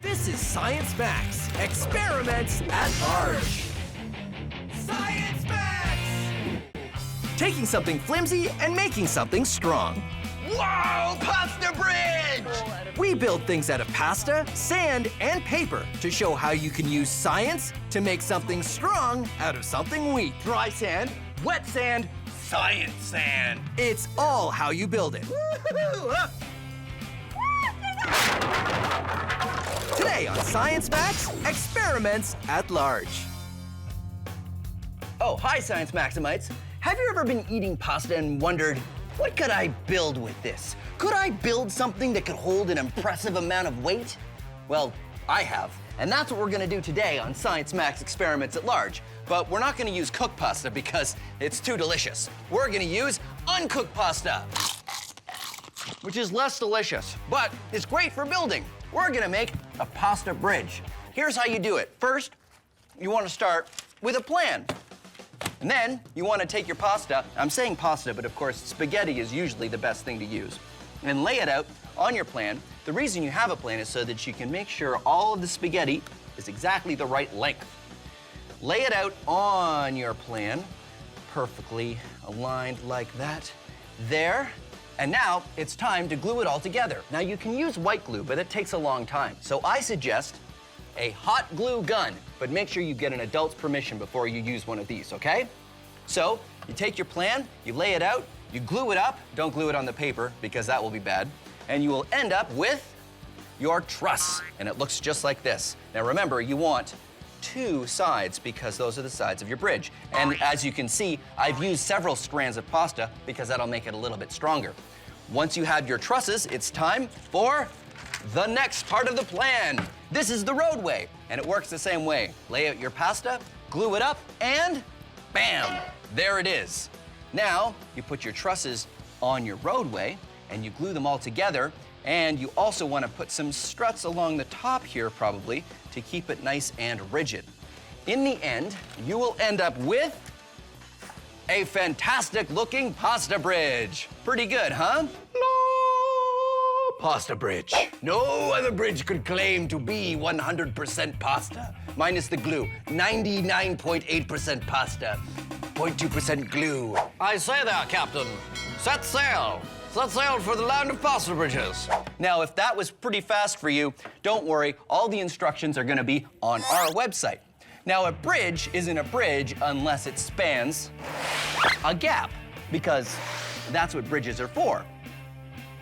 This is Science Max, Experiments at Large. Science Max! Taking something flimsy and making something strong. Whoa, pasta bridge! We build things out of pasta, sand, and paper to show how you can use science to make something strong out of something weak. Dry sand, wet sand, science sand. It's all how you build it. Today on Science Max, Experiments at Large. Oh, hi, Science Maximites. Have you ever been eating pasta and wondered, what could I build with this? Could I build something that could hold an impressive amount of weight? Well, I have, and that's what we're gonna do today on Science Max Experiments at Large. But we're not gonna use cooked pasta because it's too delicious. We're gonna use uncooked pasta, which is less delicious, but it's great for building. We're gonna make a pasta bridge. Here's how you do it. First, you wanna start with a plan. And then you wanna take your pasta, I'm saying pasta, but of course spaghetti is usually the best thing to use, and lay it out on your plan. The reason you have a plan is so that you can make sure all of the spaghetti is exactly the right length. Lay it out on your plan, perfectly aligned like that. There. And now it's time to glue it all together. Now you can use white glue, but it takes a long time. So I suggest a hot glue gun, but make sure you get an adult's permission before you use one of these, okay? So you take your plan, you lay it out, you glue it up. Don't glue it on the paper because that will be bad. And you will end up with your truss, and it looks just like this. Now remember, you want two sides because those are the sides of your bridge. And as you can see, I've used several strands of pasta because that'll make it a little bit stronger. Once you have your trusses, it's time for the next part of the plan. This is the roadway, and it works the same way. Lay out your pasta, glue it up, and bam, there it is. Now, you put your trusses on your roadway, and you glue them all together, and you also want to put some struts along the top here, probably, to keep it nice and rigid. In the end, you will end up with a fantastic-looking pasta bridge. Pretty good, huh? Pasta bridge. No other bridge could claim to be 100% pasta. Minus the glue, 99.8% pasta, 0.2% glue. I say there, Captain. Set sail. Set sail for the land of pasta bridges. Now, if that was pretty fast for you, don't worry, all the instructions are gonna be on our website. Now, a bridge isn't a bridge unless it spans a gap, because that's what bridges are for.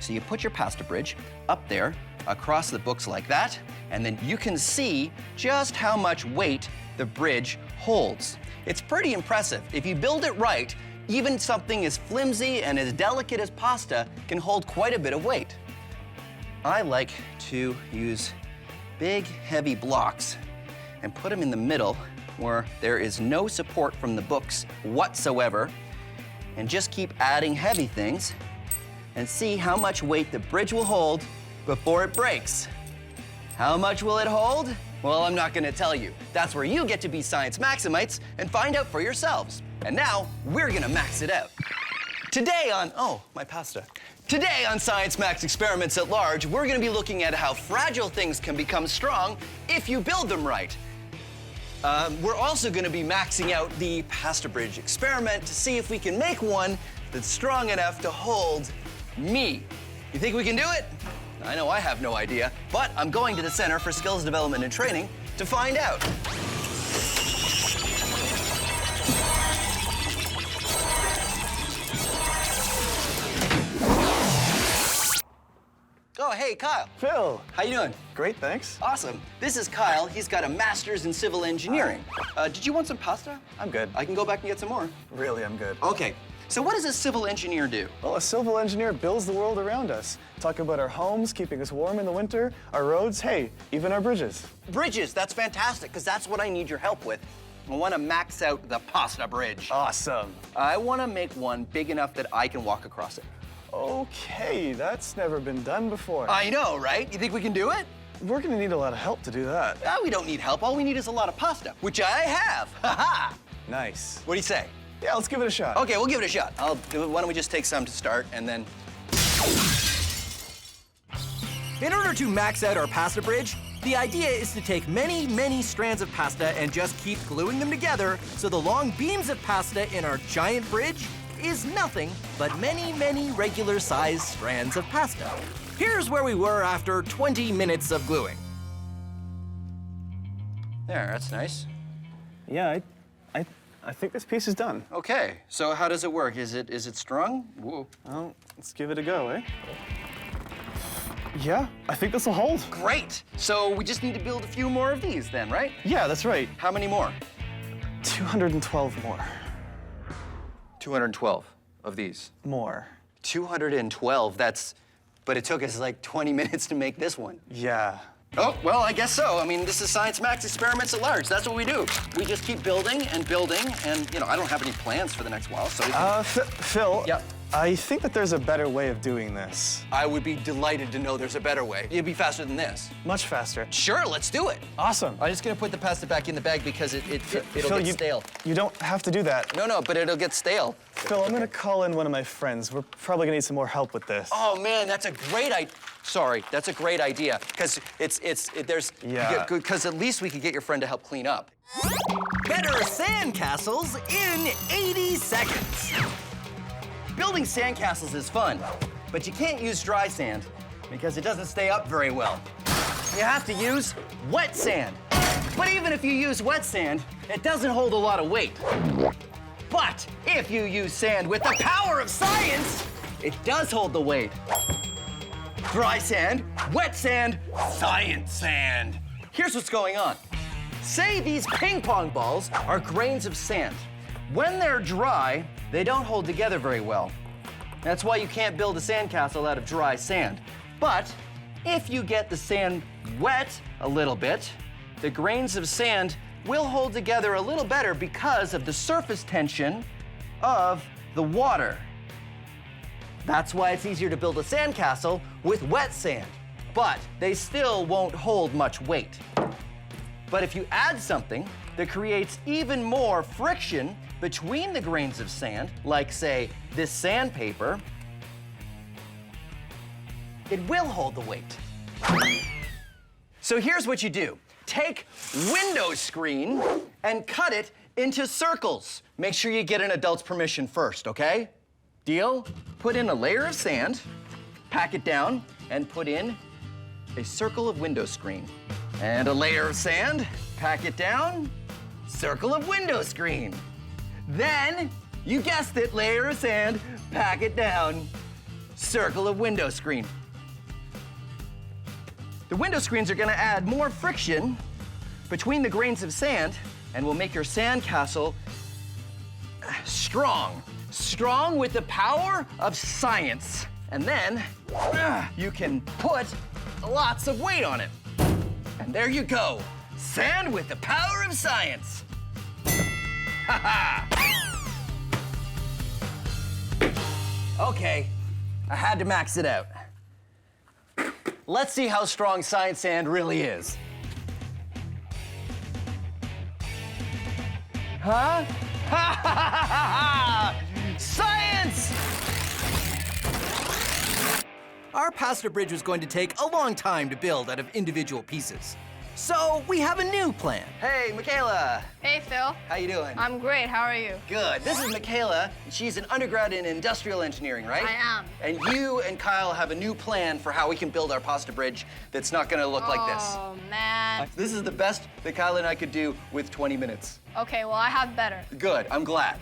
So you put your pasta bridge up there across the books like that, and then you can see just how much weight the bridge holds. It's pretty impressive. If you build it right, even something as flimsy and as delicate as pasta can hold quite a bit of weight. I like to use big, heavy blocks and put them in the middle where there is no support from the books whatsoever, and just keep adding heavy things and see how much weight the bridge will hold before it breaks. How much will it hold? Well, I'm not gonna tell you. That's where you get to be Science Maximites and find out for yourselves. And now, we're gonna max it out. Today on, oh, my pasta. Today on Science Max Experiments at Large, we're gonna be looking at how fragile things can become strong if you build them right. We're also gonna be maxing out the pasta bridge experiment to see if we can make one that's strong enough to hold me. You think we can do it? I know I have no idea, but I'm going to the Center for Skills Development and Training to find out. Oh, hey, Kyle. Phil. How you doing? Great, thanks. Awesome. This is Kyle. He's got a master's in civil engineering. Did you want some pasta? I'm good. I can go back and get some more. Really, I'm good. Okay. So what does a civil engineer do? Well, a civil engineer builds the world around us. Talk about our homes, keeping us warm in the winter, our roads, hey, even our bridges. Bridges, that's fantastic, because that's what I need your help with. I want to max out the pasta bridge. Awesome. I want to make one big enough that I can walk across it. Okay, that's never been done before. I know, right? You think we can do it? We're gonna need a lot of help to do that. We don't need help. All we need is a lot of pasta, which I have. Ha-ha! Nice. What do you say? Yeah, let's give it a shot. Okay, we'll give it a shot. Why don't we just take some to start, and then... In order to max out our pasta bridge, The idea is to take many, many strands of pasta and just keep gluing them together so the long beams of pasta in our giant bridge is nothing but many, many regular-sized strands of pasta. Here's where we were after 20 minutes of gluing. There, that's nice. Yeah, I think this piece is done. Okay, so how does it work? Is it strung? Whoa. Well, let's give it a go, eh? Yeah, I think this will hold. Great. So we just need to build a few more of these then, right? Yeah, that's right. How many more? 212 more. 212 of these. More. 212, but it took us like 20 minutes to make this one. Yeah. Oh, well, I guess so. I mean, this is Science Max Experiments at Large. That's what we do. We just keep building, and, you know, I don't have any plans for the next while, so we can... Phil. Yep. I think that there's a better way of doing this. I would be delighted to know there's a better way. It'd be faster than this. Much faster. Sure, let's do it. Awesome. I'm just gonna put the pasta back in the bag because it'll Phil, get stale. You don't have to do that. No, but it'll get stale. Phil, I'm gonna call in one of my friends. We're probably gonna need some more help with this. Oh man, that's a great idea. Sorry, that's a great idea because Yeah. Because at least we could get your friend to help clean up. Better sandcastles in 80 seconds. Building sandcastles is fun, but you can't use dry sand because it doesn't stay up very well. You have to use wet sand. But even if you use wet sand, it doesn't hold a lot of weight. But if you use sand with the power of science, it does hold the weight. Dry sand, wet sand, science sand. Here's what's going on. Say these ping pong balls are grains of sand. When they're dry, they don't hold together very well. That's why you can't build a sandcastle out of dry sand. But if you get the sand wet a little bit, the grains of sand will hold together a little better because of the surface tension of the water. That's why it's easier to build a sandcastle with wet sand, but they still won't hold much weight. But if you add something that creates even more friction between the grains of sand, like say this sandpaper, it will hold the weight. So here's what you do. Take window screen and cut it into circles. Make sure you get an adult's permission first, okay? Deal? Put in a layer of sand, pack it down, and put in a circle of window screen. And a layer of sand, pack it down, circle of window screen. Then, you guessed it, layer of sand, pack it down, circle of window screen. The window screens are gonna add more friction between the grains of sand and will make your sandcastle strong. Strong with the power of science. And then, you can put lots of weight on it. And there you go, sand with the power of science. Okay, I had to max it out. Let's see how strong science sand really is. Huh? Science! Our pasta bridge was going to take a long time to build out of individual pieces. So we have a new plan. Hey, Michaela. Hey, Phil. How you doing? I'm great. How are you? Good. This is Michaela. She's an undergrad in industrial engineering, right? I am. And you and Kyle have a new plan for how we can build our pasta bridge that's not gonna look like this. Oh, man. This is the best that Kyle and I could do with 20 minutes. Okay, well, I have better. Good, I'm glad.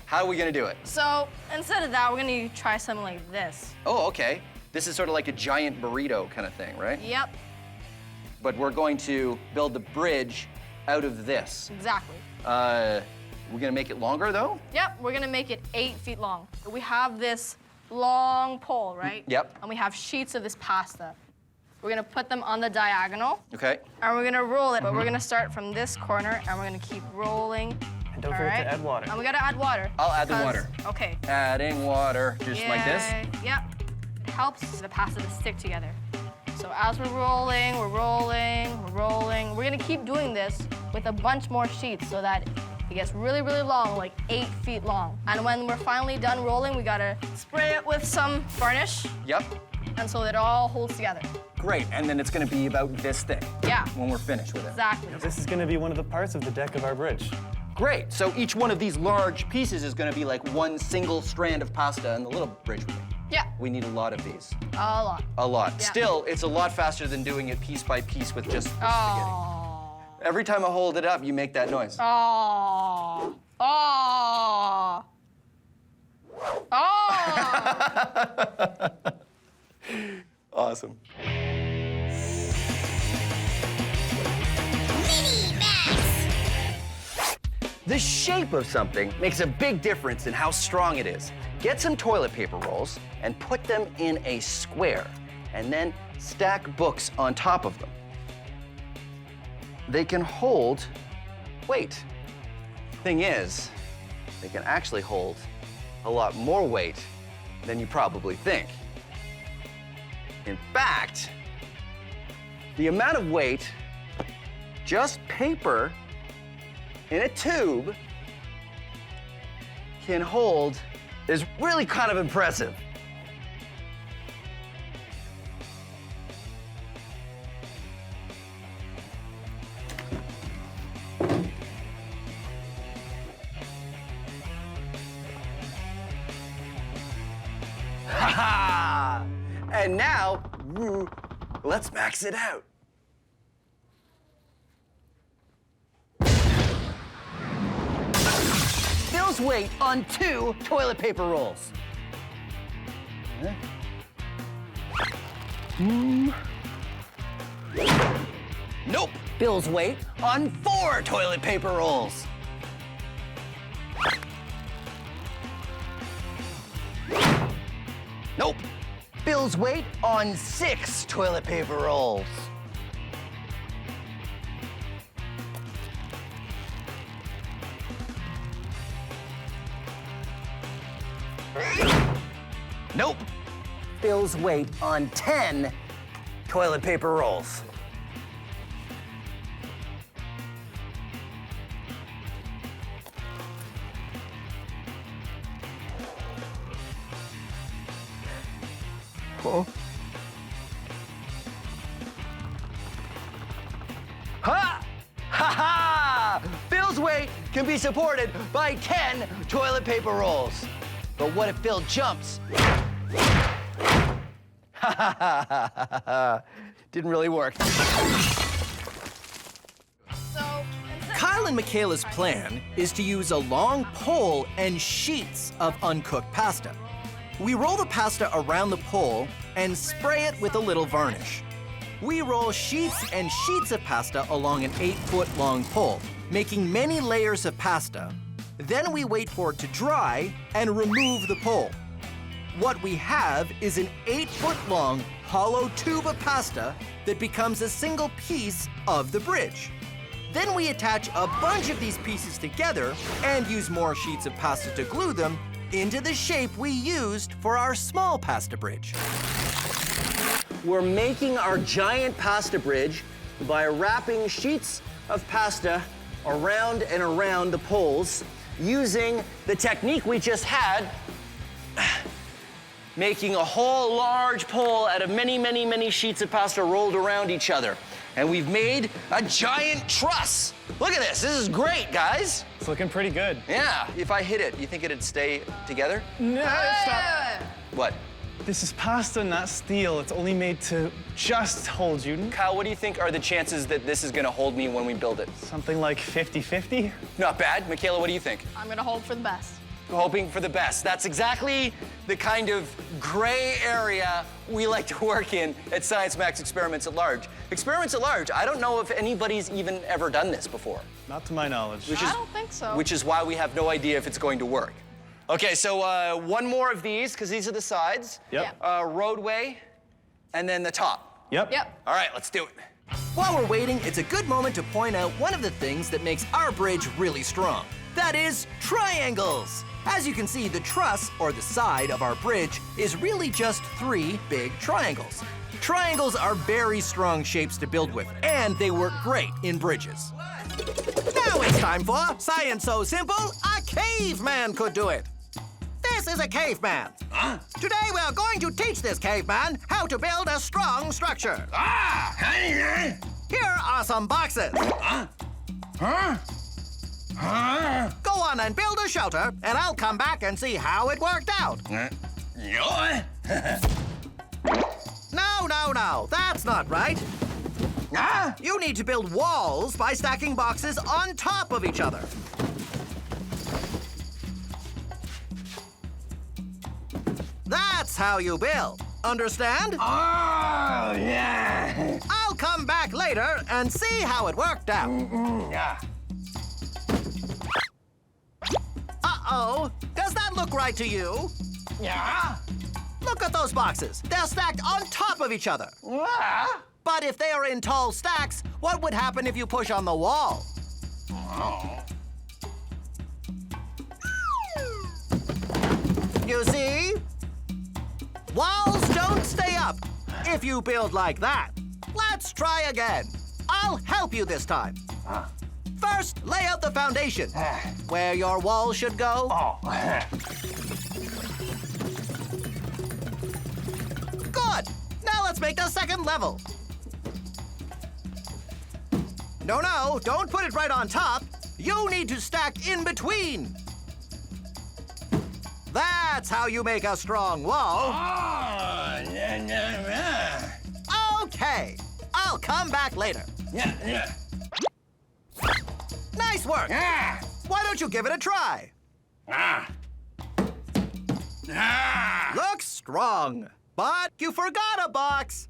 How are we gonna do it? So, instead of that, we're gonna try something like this. Oh, okay. This is sort of like a giant burrito kind of thing, right? Yep, But we're going to build the bridge out of this. exactly. We're gonna make it longer though? Yep, we're gonna make it 8 feet long. We have this long pole, right? Yep. And we have sheets of this pasta. We're gonna put them on the diagonal, Okay. and we're gonna roll it, but we're gonna start from this corner, and we're gonna keep rolling. And don't All forget right? to add water. And we gotta add water. I'll add the 'cause- water. Okay. Adding water, just like this? Yep. It helps the pasta to stick together. So as we're rolling, we're rolling, we're rolling. We're gonna keep doing this with a bunch more sheets so that it gets really, really long, like 8 feet long. And when we're finally done rolling, we gotta spray it with some varnish. Yep. and so it all holds together. Great, and then it's gonna be about this thick Yeah. when we're finished with it. Exactly. This is gonna be one of the parts of the deck of our bridge. Great, so each one of these large pieces is gonna be like one single strand of pasta, and the little bridge will be. Yeah, We need a lot of these. a lot. A lot. Yeah. Still, it's a lot faster than doing it piece by piece with just the spaghetti. Oh. Every time I hold it up, you make that noise. Oh. Oh. Oh. Awesome. The shape of something makes a big difference in how strong it is. Get some toilet paper rolls and put them in a square, and then stack books on top of them. They can hold weight. Thing is, they can actually hold a lot more weight than you probably think. In fact, the amount of weight just paper in a tube can hold is really kind of impressive. Ha ha! And now, let's max it out. Bill's weight on 2 toilet paper rolls. Nope. Bill's weight on 4 toilet paper rolls. Nope. Bill's weight on 6 toilet paper rolls. Nope. Bill's weight on 10 toilet paper rolls. Oh. Ha! Ha ha! Bill's weight can be supported by 10 toilet paper rolls. But what if Bill jumps? Ha ha ha ha ha. Didn't really work. Kyle and Michaela's plan is to use a long pole and sheets of uncooked pasta. We roll the pasta around the pole and spray it with a little varnish. We roll sheets and sheets of pasta along an 8-foot long pole, making many layers of pasta. Then we wait for it to dry and remove the pole. What we have is an 8-foot long hollow tube of pasta that becomes a single piece of the bridge. Then we attach a bunch of these pieces together and use more sheets of pasta to glue them into the shape we used for our small pasta bridge. We're making our giant pasta bridge by wrapping sheets of pasta around and around the poles using the technique we just had, making a whole large pole out of many, many, many sheets of pasta rolled around each other. And we've made a giant truss. Look at this. This is great, guys. It's looking pretty good. Yeah. If I hit it, you think it'd stay together? No, stop. What? This is pasta, not steel. It's only made to just hold you. Kyle, what do you think are the chances that this is gonna hold me when we build it? Something like 50-50. Not bad. Michaela, what do you think? I'm gonna hope for the best. Hoping for the best. That's exactly the kind of gray area we like to work in at Science Max Experiments at Large. Experiments at Large, I don't know if anybody's even ever done this before. Not to my knowledge. I don't think so. Which is why we have no idea if it's going to work. Okay, so one more of these, because these are the sides. Yep. Roadway, and then the top. Yep. Yep. All right, let's do it. While we're waiting, it's a good moment to point out one of the things that makes our bridge really strong. That is triangles. As you can see, the truss, or the side of our bridge, is really just 3 big triangles. Triangles are very strong shapes to build with, and they work great in bridges. Now it's time for Science So Simple, a caveman could do it. This is a caveman. Today we are going to teach this caveman how to build a strong structure. Here are some boxes. Go on and build a shelter, and I'll come back and see how it worked out. No, that's not right. You need to build walls by stacking boxes on top of each other. That's how you build. Understand? Oh, yeah. I'll come back later and see how it worked out. Yeah. Uh-oh. Does that look right to you? Yeah. Look at those boxes. They're stacked on top of each other. But if they are in tall stacks, what would happen if you push on the wall? You see? Walls don't stay up if you build like that. Let's try again. I'll help you this time. First, lay out the foundation, where your wall should go. Good. Now let's make the second level. No, don't put it right on top. You need to stack in between. That's how you make a strong wall. Okay, I'll come back later. Nice work. Why don't you give it a try? Looks strong, but you forgot a box.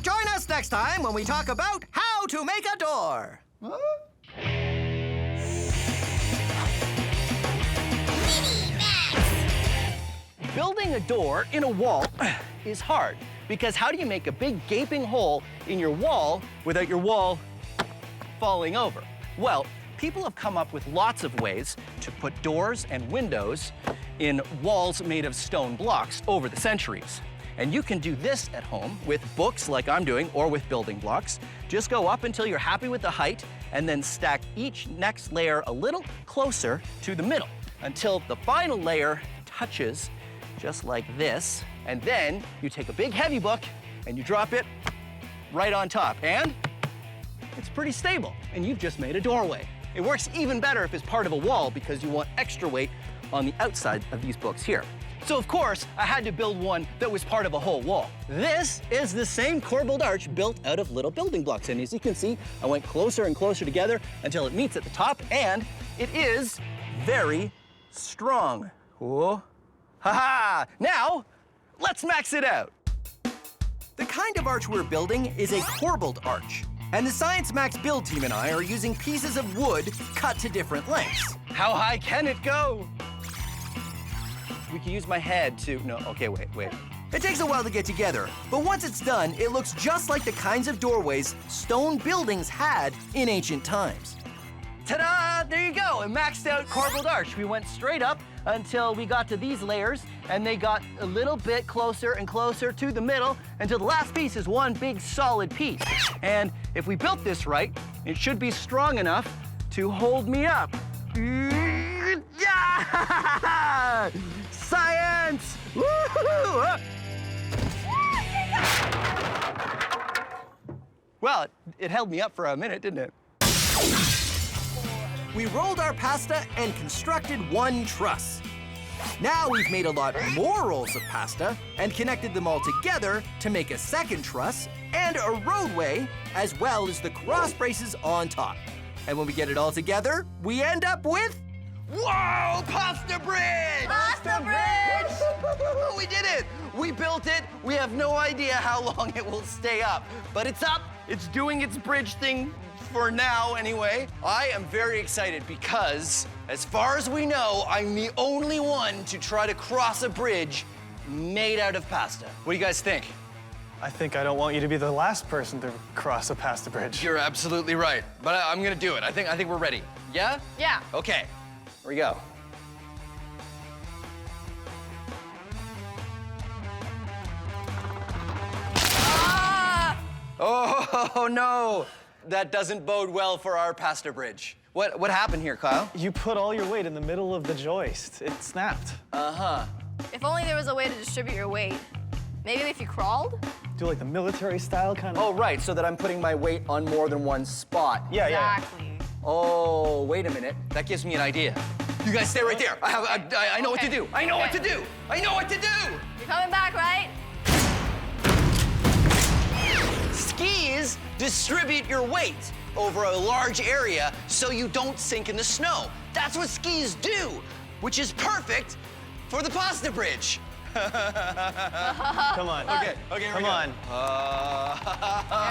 Join us next time when we talk about how to make a door. Building a door in a wall is hard because how do you make a big gaping hole in your wall without your wall falling over? Well, people have come up with lots of ways to put doors and windows in walls made of stone blocks over the centuries. And you can do this at home with books like I'm doing or with building blocks. Just go up until you're happy with the height and then stack each next layer a little closer to the middle until the final layer touches just like this. And then you take a big heavy book and you drop it right on top. And it's pretty stable and you've just made a doorway. It works even better if it's part of a wall because you want extra weight on the outside of these books here. So of course, I had to build one that was part of a whole wall. This is the same corbelled arch built out of little building blocks. And as you can see, I went closer and closer together until it meets at the top, and it is very strong. Whoa. Ha-ha! Now, let's max it out. The kind of arch we're building is a corbelled arch. And the Science Max build team and I are using pieces of wood cut to different lengths. How high can it go? We can use my head to, no, okay, wait. It takes a while to get together, but once it's done, it looks just like the kinds of doorways stone buildings had in ancient times. Ta-da! There you go, a maxed out corbelled arch. We went straight up until we got to these layers, and they got a little bit closer and closer to the middle until the last piece is one big solid piece. And if we built this right, it should be strong enough to hold me up. Yeah! Science! Woo-hoo! Well, it held me up for a minute, didn't it? We rolled our pasta and constructed one truss. Now we've made a lot more rolls of pasta and connected them all together to make a second truss and a roadway, as well as the cross braces on top. And when we get it all together, we end up with... Whoa! Pasta bridge! Pasta bridge! We did it! We built it. We have no idea how long it will stay up, but it's up. It's doing its bridge thing for now, anyway. I am very excited because, as far as we know, I'm the only one to try to cross a bridge made out of pasta. What do you guys think? I think I don't want you to be the last person to cross a pasta bridge. You're absolutely right, but I'm gonna do it. I think we're ready. Yeah? Yeah. Okay. Here we go. Oh no, that doesn't bode well for our pasta bridge. What happened here, Kyle? You put all your weight in the middle of the joist. It snapped. If only there was a way to distribute your weight. Maybe if you crawled? Do like the military style kind of. Oh, right, so that I'm putting my weight on more than one spot. Yeah, yeah. Exactly. Oh, wait a minute. That gives me an idea. You guys stay right there. I know what to do. I know what to do. I know what to do. You're coming back, right? Skis distribute your weight over a large area so you don't sink in the snow. That's what skis do, which is perfect for the pasta bridge. Come on. Okay, here Come we go. on.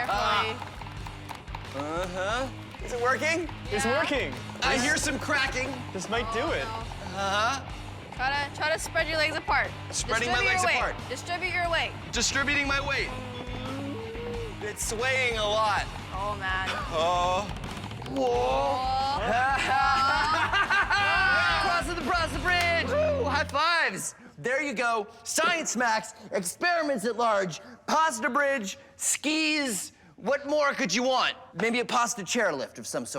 Carefully. Is it working? It's Yeah. working. I hear some cracking. This might do it. Try to spread your legs apart. Spreading my Distribute legs your weight. apart. Distribute your weight. Distributing my weight. It's swaying a lot. Oh, man. Whoa. Crossing the Pasta Bridge. Woo, high fives. There you go. Science Max, experiments at large, pasta bridge, skis. What more could you want? Maybe a pasta chairlift of some sort.